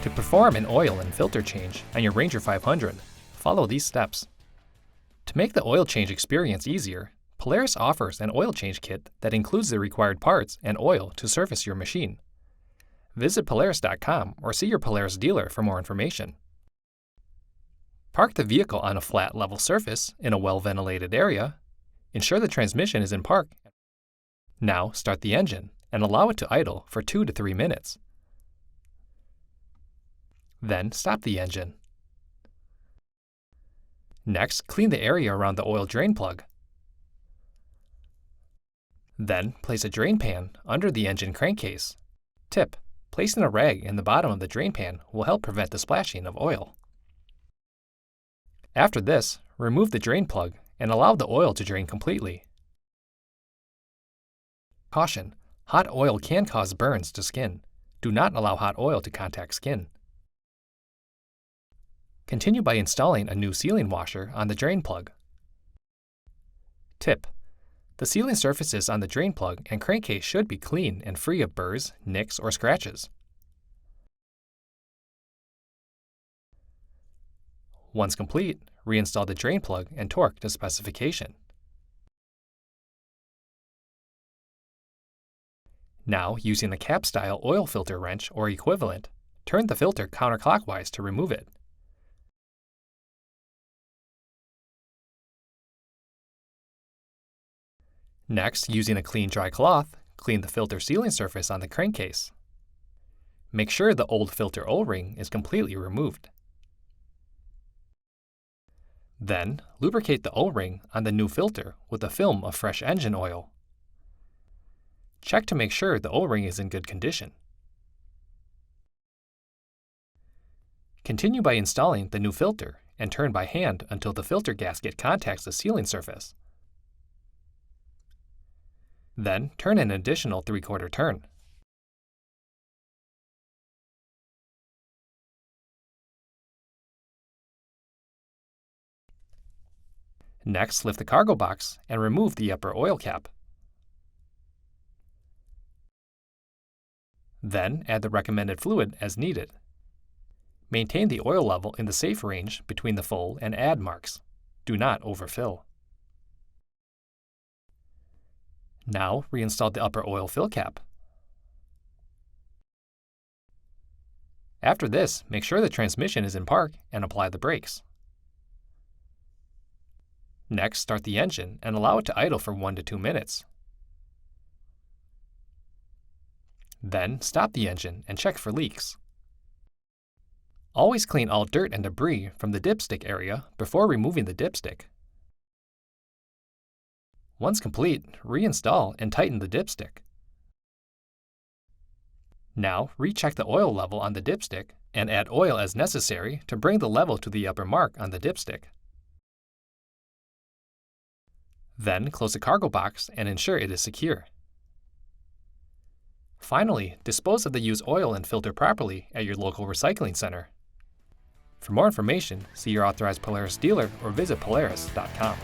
To perform an oil and filter change on your Ranger 500, follow these steps. To make the oil change experience easier, Polaris offers an oil change kit that includes the required parts and oil to service your machine. Visit Polaris.com or see your Polaris dealer for more information. Park the vehicle on a flat, level surface in a well-ventilated area. Ensure the transmission is in park. Now start the engine and allow it to idle for 2 to 3 minutes. Then stop the engine. Next, clean the area around the oil drain plug. Then, place a drain pan under the engine crankcase. Tip: placing a rag in the bottom of the drain pan will help prevent the splashing of oil. After this, remove the drain plug and allow the oil to drain completely. Caution: hot oil can cause burns to skin. Do not allow hot oil to contact skin. Continue by installing a new sealing washer on the drain plug. Tip: the sealing surfaces on the drain plug and crankcase should be clean and free of burrs, nicks, or scratches. Once complete, reinstall the drain plug and torque to specification. Now, using a cap-style oil filter wrench or equivalent, turn the filter counterclockwise to remove it. Next, using a clean dry cloth, clean the filter sealing surface on the crankcase. Make sure the old filter O-ring is completely removed. Then, lubricate the O-ring on the new filter with a film of fresh engine oil. Check to make sure the O-ring is in good condition. Continue by installing the new filter and turn by hand until the filter gasket contacts the sealing surface. Then, turn an additional 3/4 turn. Next, lift the cargo box and remove the upper oil cap. Then, add the recommended fluid as needed. Maintain the oil level in the safe range between the full and add marks. Do not overfill. Now, reinstall the upper oil fill cap. After this, make sure the transmission is in park and apply the brakes. Next, start the engine and allow it to idle for 1 to 2 minutes. Then, stop the engine and check for leaks. Always clean all dirt and debris from the dipstick area before removing the dipstick. Once complete, reinstall and tighten the dipstick. Now, recheck the oil level on the dipstick and add oil as necessary to bring the level to the upper mark on the dipstick. Then, close the cargo box and ensure it is secure. Finally, dispose of the used oil and filter properly at your local recycling center. For more information, see your authorized Polaris dealer or visit Polaris.com.